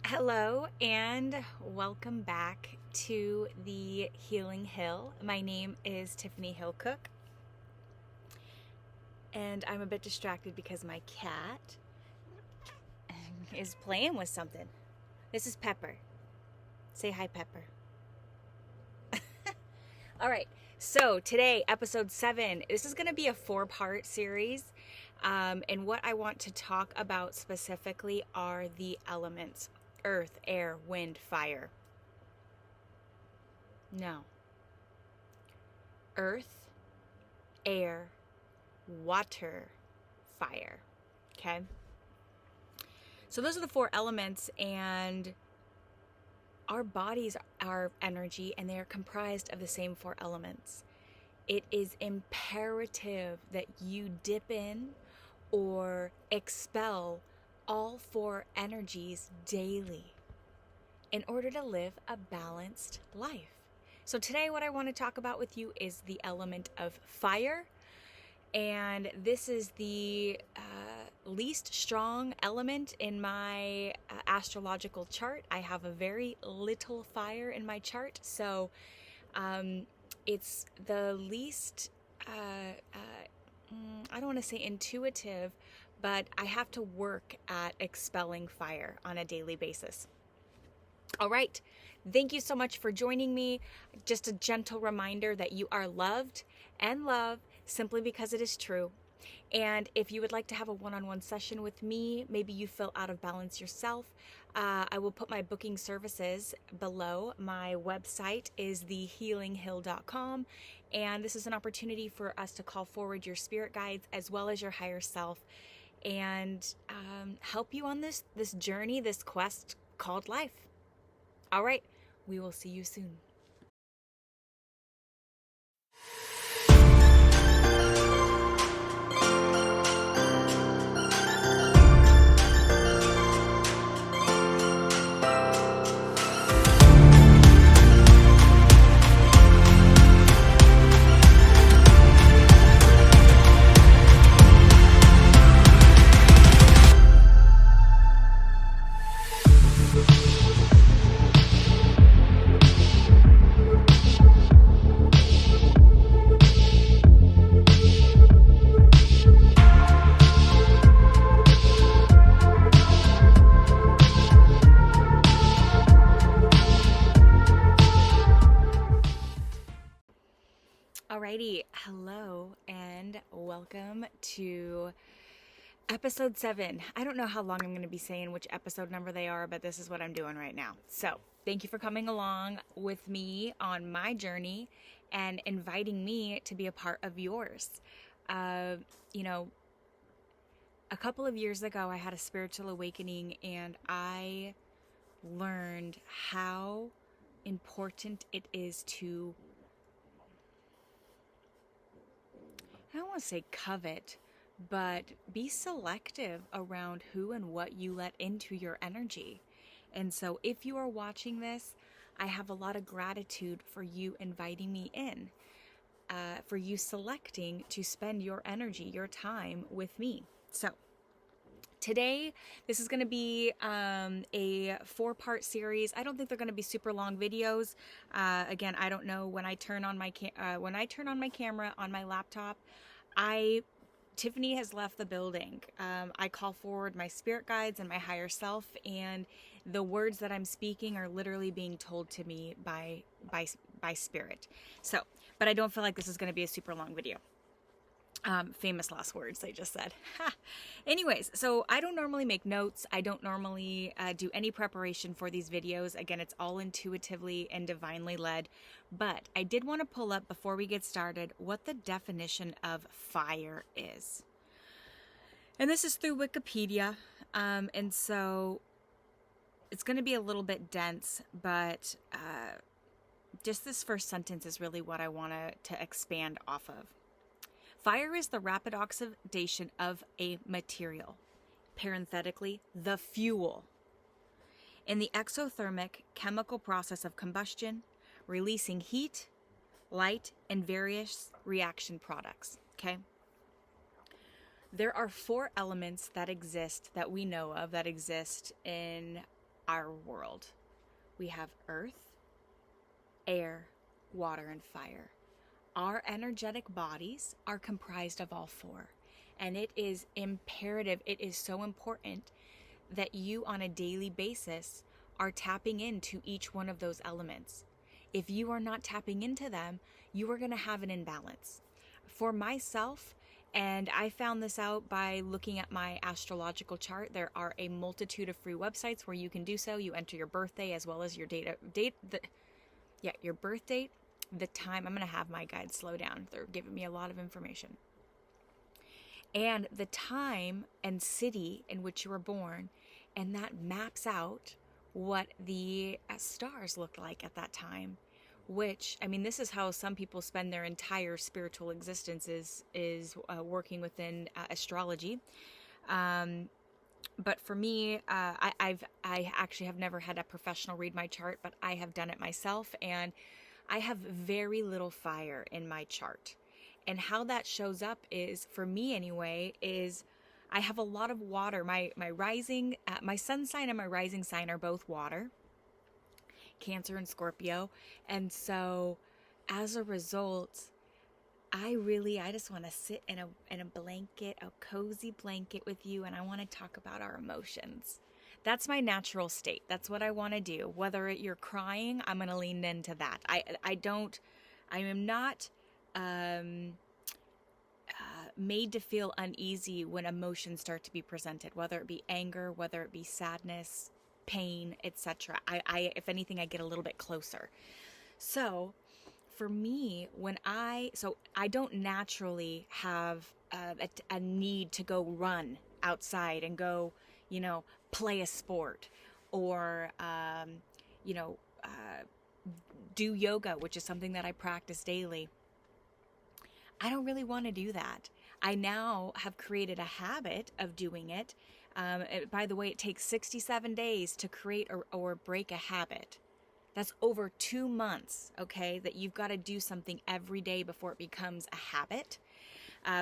Hello and welcome back to the Healing Hill. My name is Tiffany Hillcook, and I'm a bit distracted because my cat is playing with something. This is Pepper. Say hi, Pepper. All right, so today, episode 7. This is going to be a 4-part series, and what I want to talk about specifically are the elements. Earth, air, wind, fire. No. Earth, air, water, fire. Okay? So those are the 4 elements, and our bodies are energy, and they are comprised of the same 4 elements. It is imperative that you dip in or expel all 4 energies daily in order to live a balanced life. So today what I want to talk about with you is the element of fire, and this is the least strong element in my astrological chart. I have a very little fire in my chart, so it's the least I don't want to say intuitive, but I have to work at expelling fire on a daily basis. All right. Thank you so much for joining me. Just a gentle reminder that you are loved and love simply because it is true. And if you would like to have a one-on-one session with me, maybe you feel out of balance yourself, I will put my booking services below. My website is thehealinghill.com, and this is an opportunity for us to call forward your spirit guides as well as your higher self and help you on this journey, this quest called life. All right, we will see you soon. Alrighty, hello and welcome to episode 7. I don't know how long I'm going to be saying which episode number they are, but this is what I'm doing right now. So thank you for coming along with me on my journey and inviting me to be a part of yours. A couple of years ago, I had a spiritual awakening, and I learned how important it is to, I don't want to say covet, but be selective around who and what you let into your energy. And so if you are watching this, I have a lot of gratitude for you inviting me in, for you selecting to spend your energy, your time with me. So today, this is going to be a 4-part series. I don't think they're going to be super long videos. Again, I don't know when I turn on my camera on my laptop. Tiffany has left the building. I call forward my spirit guides and my higher self, and the words that I'm speaking are literally being told to me by spirit. So, but I don't feel like this is going to be a super long video. Famous last words I just said. Anyways, so I don't normally make notes. I don't normally do any preparation for these videos. Again, it's all intuitively and divinely led. But I did want to pull up before we get started what the definition of fire is. And this is through Wikipedia. And so it's going to be a little bit dense, but just this first sentence is really what I want to expand off of. Fire is the rapid oxidation of a material, parenthetically, the fuel, in the exothermic chemical process of combustion, releasing heat, light, and various reaction products, okay? There are 4 elements that exist, that we know of, that exist in our world. We have earth, air, water, and fire. Our energetic bodies are comprised of all four. And it is imperative, it is so important that you on a daily basis are tapping into each one of those elements. If you are not tapping into them, you are going to have an imbalance. For myself, and I found this out by looking at my astrological chart, there are a multitude of free websites where you can do so. You enter your birthday as well as your your birth date, the time. I'm going to have my guides slow down. They're giving me a lot of information. And the time and city in which you were born, and that maps out what the stars looked like at that time. Which, I mean, this is how some people spend their entire spiritual existence is working within astrology. But for me, I actually have never had a professional read my chart, but I have done it myself, and I have very little fire in my chart. And how that shows up is, for me anyway, is I have a lot of water. My rising, my sun sign and my rising sign are both water. Cancer and Scorpio. And so as a result, I just want to sit in a blanket, a cozy blanket with you, and I want to talk about our emotions. That's my natural state. That's what I want to do. Whether you're crying, I'm going to lean into that. I am not made to feel uneasy when emotions start to be presented, whether it be anger, whether it be sadness, pain, etc. I if anything, I get a little bit closer. So for me, I don't naturally have a need to go run outside and go, play a sport or, do yoga, which is something that I practice daily. I don't really want to do that. I now have created a habit of doing it. By the way, it takes 67 days to create or break a habit. That's over 2 months, okay, that you've got to do something every day before it becomes a habit,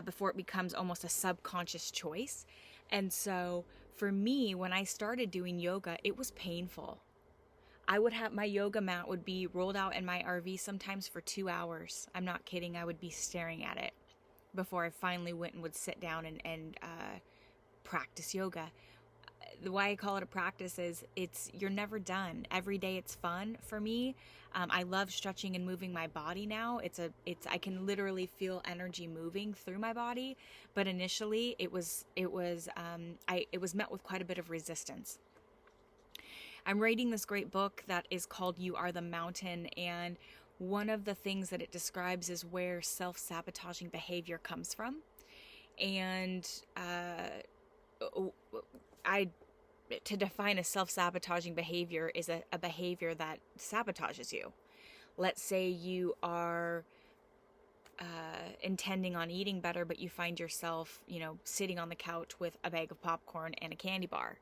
before it becomes almost a subconscious choice. And so for me, when I started doing yoga, it was painful. I would have my yoga mat would be rolled out in my RV sometimes for 2 hours. I'm not kidding. I would be staring at it before I finally went and would sit down and practice yoga. The way I call it a practice is you're never done. Every day it's fun for me. I love stretching and moving my body now. I can literally feel energy moving through my body, but initially it was met with quite a bit of resistance. I'm reading this great book that is called You Are the Mountain, and one of the things that it describes is where self-sabotaging behavior comes from. And to define a self-sabotaging behavior is a behavior that sabotages you. Let's say you are intending on eating better, but you find yourself, sitting on the couch with a bag of popcorn and a candy bar.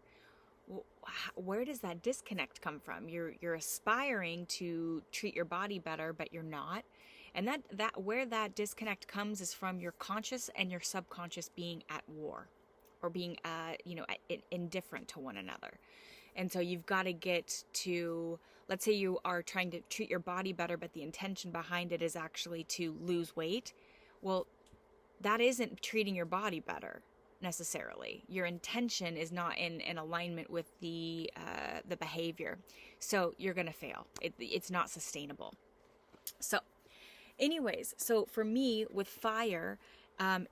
Where does that disconnect come from? You're aspiring to treat your body better, but you're not. And that where that disconnect comes is from your conscious and your subconscious being at war, or being indifferent to one another. And so you've got to get to, let's say you are trying to treat your body better, but the intention behind it is actually to lose weight. Well, that isn't treating your body better necessarily. Your intention is not in alignment with the behavior. So you're going to fail. It's not sustainable. So anyways, so for me with fire,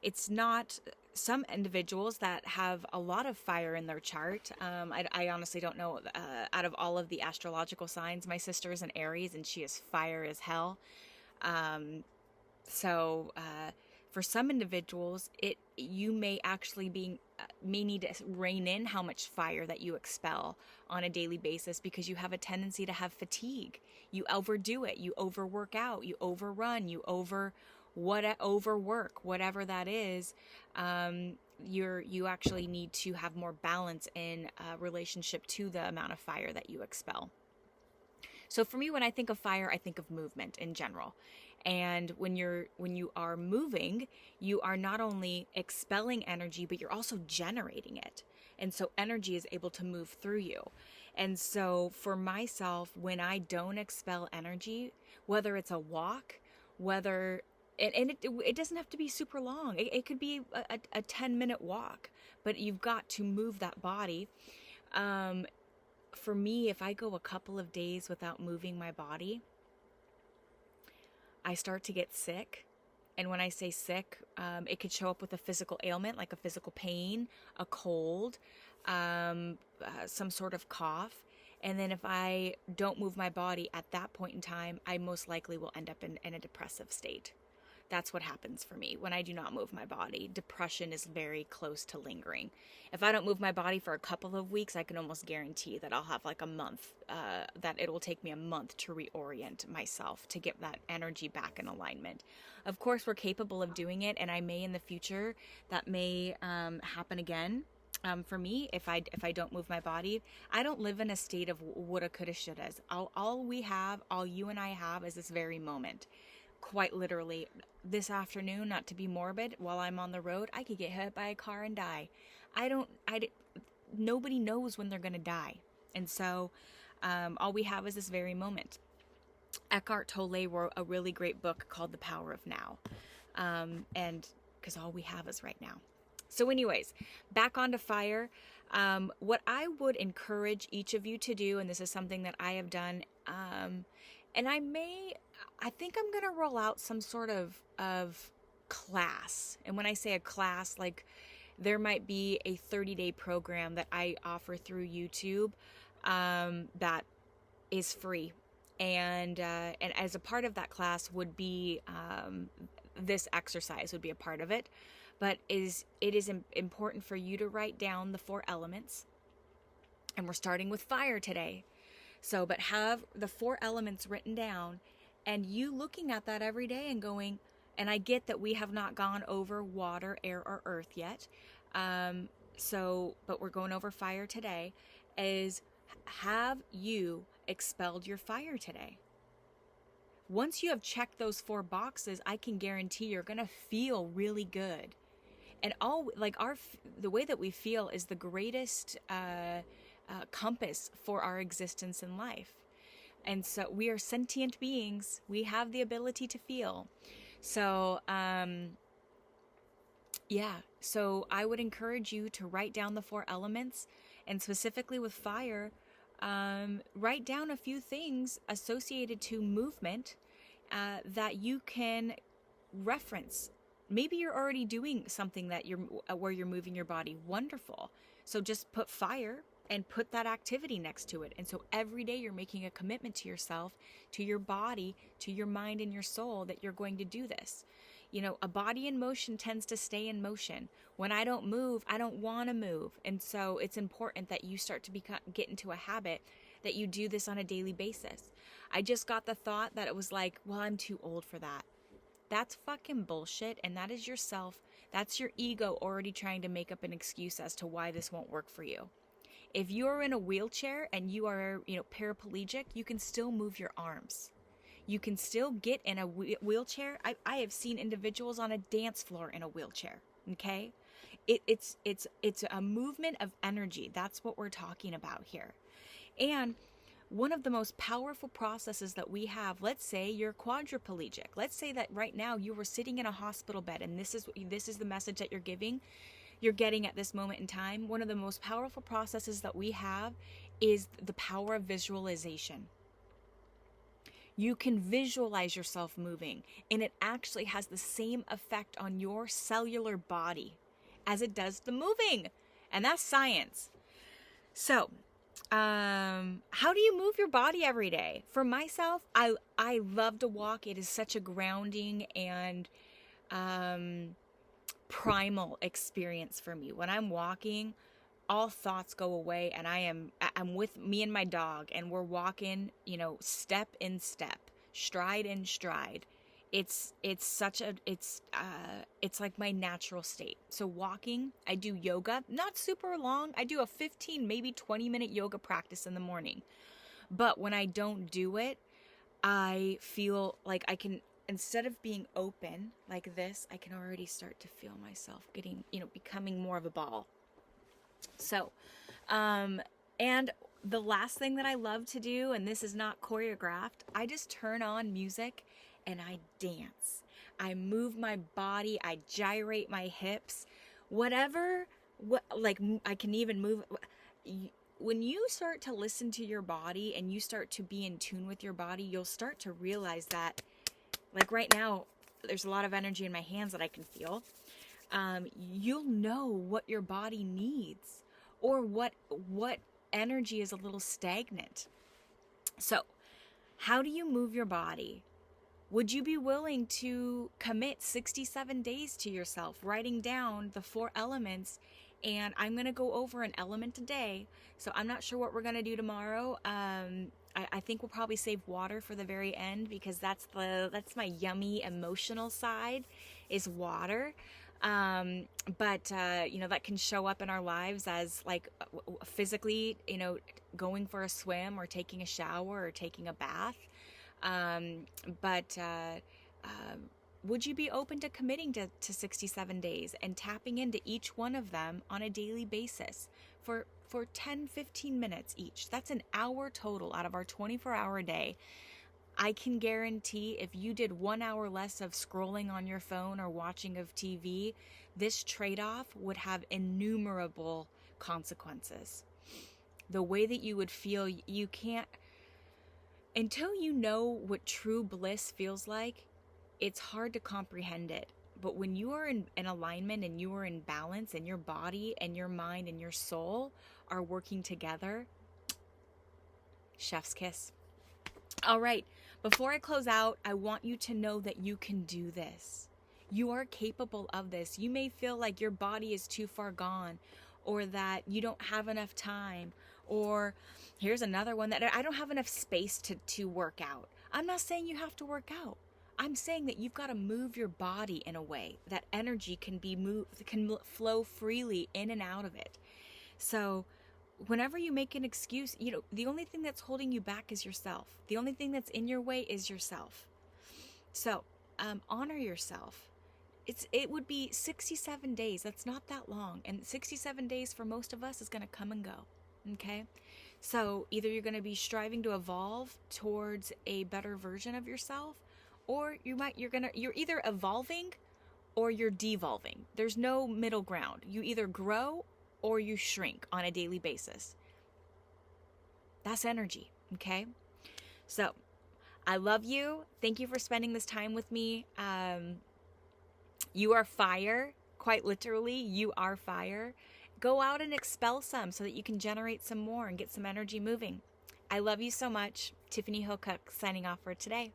it's not some individuals that have a lot of fire in their chart. I honestly don't know. Out of all of the astrological signs, my sister is an Aries and she is fire as hell. For some individuals, you may actually may need to rein in how much fire that you expel on a daily basis, because you have a tendency to have fatigue. You overdo it. You overwork out. You overrun. You overwork, whatever that is. You actually need to have more balance in relationship to the amount of fire that you expel. So for me, when I think of fire, I think of movement in general. And when you are moving, you are not only expelling energy, but you're also generating it. And so energy is able to move through you. And so for myself, when I don't expel energy, whether it's a walk, whether and it doesn't have to be super long. It could be a 10-minute walk, but you've got to move that body. For me, if I go a couple of days without moving my body, I start to get sick. And when I say sick, it could show up with a physical ailment, like a physical pain, a cold, some sort of cough. And then if I don't move my body at that point in time, I most likely will end up in a depressive state. That's what happens for me when I do not move my body. Depression is very close to lingering. If I don't move my body for a couple of weeks, I can almost guarantee that I'll have like a month, that it will take me a month to reorient myself, to get that energy back in alignment. Of course, we're capable of doing it, and I may in the future, that may happen again. For me, if I don't move my body, I don't live in a state of woulda, coulda, shouldas. All you and I have is this very moment. Quite literally, this afternoon, not to be morbid, while I'm on the road, I could get hit by a car and die. Nobody knows when they're going to die. And so, all we have is this very moment. Eckhart Tolle wrote a really great book called The Power of Now. And because all we have is right now. So anyways, back onto fire. What I would encourage each of you to do, and this is something that I have done, and I think I'm going to roll out some sort of class. And when I say a class, like there might be a 30-day program that I offer through YouTube that is free. And as a part of that class would be this exercise would be a part of it. But it is important for you to write down the 4 elements. And we're starting with fire today. So, but have the 4 elements written down, and you looking at that every day and going, and I get that we have not gone over water, air, or earth yet. But we're going over fire today. Is have you expelled your fire today? Once you have checked those 4 boxes, I can guarantee you're going to feel really good. And the way that we feel is the greatest compass for our existence in life. And so we are sentient beings. We have the ability to feel. So, so I would encourage you to write down the 4 elements, and specifically with fire, write down a few things associated to movement that you can reference. Maybe you're already doing something where you're moving your body. Wonderful. So just put fire and put that activity next to it. And so every day you're making a commitment to yourself, to your body, to your mind and your soul that you're going to do this. You know, a body in motion tends to stay in motion. When I don't move, I don't want to move. And so it's important that you start to get into a habit that you do this on a daily basis. I just got the thought that it was like, well, I'm too old for that. That's fucking bullshit, and that is yourself. That's your ego already trying to make up an excuse as to why this won't work for you. If you're in a wheelchair and you are, paraplegic, you can still move your arms. You can still get in a wheelchair. I have seen individuals on a dance floor in a wheelchair, okay? It's a movement of energy. That's what we're talking about here. And one of the most powerful processes that we have, let's say you're quadriplegic. Let's say that right now you were sitting in a hospital bed, and this is the message that you're getting at this moment in time. One of the most powerful processes that we have is the power of visualization. You can visualize yourself moving, and it actually has the same effect on your cellular body as it does the moving. And that's science. So, how do you move your body every day? For myself, I love to walk. It is such a grounding and primal experience for me. When I'm walking, all thoughts go away, and I'm with me and my dog, and we're walking, step in step, stride in stride. It's like my natural state. So walking, I do yoga, not super long. I do a 15, maybe 20-minute yoga practice in the morning. But when I don't do it, I feel like I can, instead of being open like this, I can already start to feel myself getting, becoming more of a ball. So, and the last thing that I love to do, and this is not choreographed, I just turn on music and I dance. I move my body, I gyrate my hips, whatever, like I can even move. When you start to listen to your body and you start to be in tune with your body, you'll start to realize that, like right now, there's a lot of energy in my hands that I can feel. You'll know what your body needs, or what energy is a little stagnant. So, how do you move your body? Would you be willing to commit 67 days to yourself, writing down the 4 elements? And I'm going to go over an element a day. So I'm not sure what we're going to do tomorrow. I think we'll probably save water for the very end, because that's my yummy emotional side, is water. But that can show up in our lives as like physically, going for a swim or taking a shower or taking a bath. But would you be open to committing to 67 days and tapping into each one of them on a daily basis for 10-15 minutes each? That's an hour total out of our 24-hour day. I can guarantee if you did 1 hour less of scrolling on your phone or watching of TV, this trade-off would have innumerable consequences. The way that you would feel, you can't, until you know what true bliss feels like, it's hard to comprehend it. But when you are in alignment and you are in balance, and your body and your mind and your soul are working together, chef's kiss. All right, before I close out, I want you to know that you can do this. You are capable of this. You may feel like your body is too far gone, or that you don't have enough time, or here's another one, that I don't have enough space to work out. I'm not saying you have to work out. I'm saying that you've got to move your body in a way that energy can flow freely in and out of it. So whenever you make an excuse, the only thing that's holding you back is yourself. The only thing that's in your way is yourself. So honor yourself. It would be 67 days. That's not that long. And 67 days for most of us is going to come and go. Okay? So either you're going to be striving to evolve towards a better version of yourself, or you're either evolving or you're devolving. There's no middle ground. You either grow or you shrink on a daily basis. That's energy, okay? So, I love you. Thank you for spending this time with me. You are fire. Quite literally, you are fire. Go out and expel some so that you can generate some more and get some energy moving. I love you so much. Tiffany Hillcook signing off for today.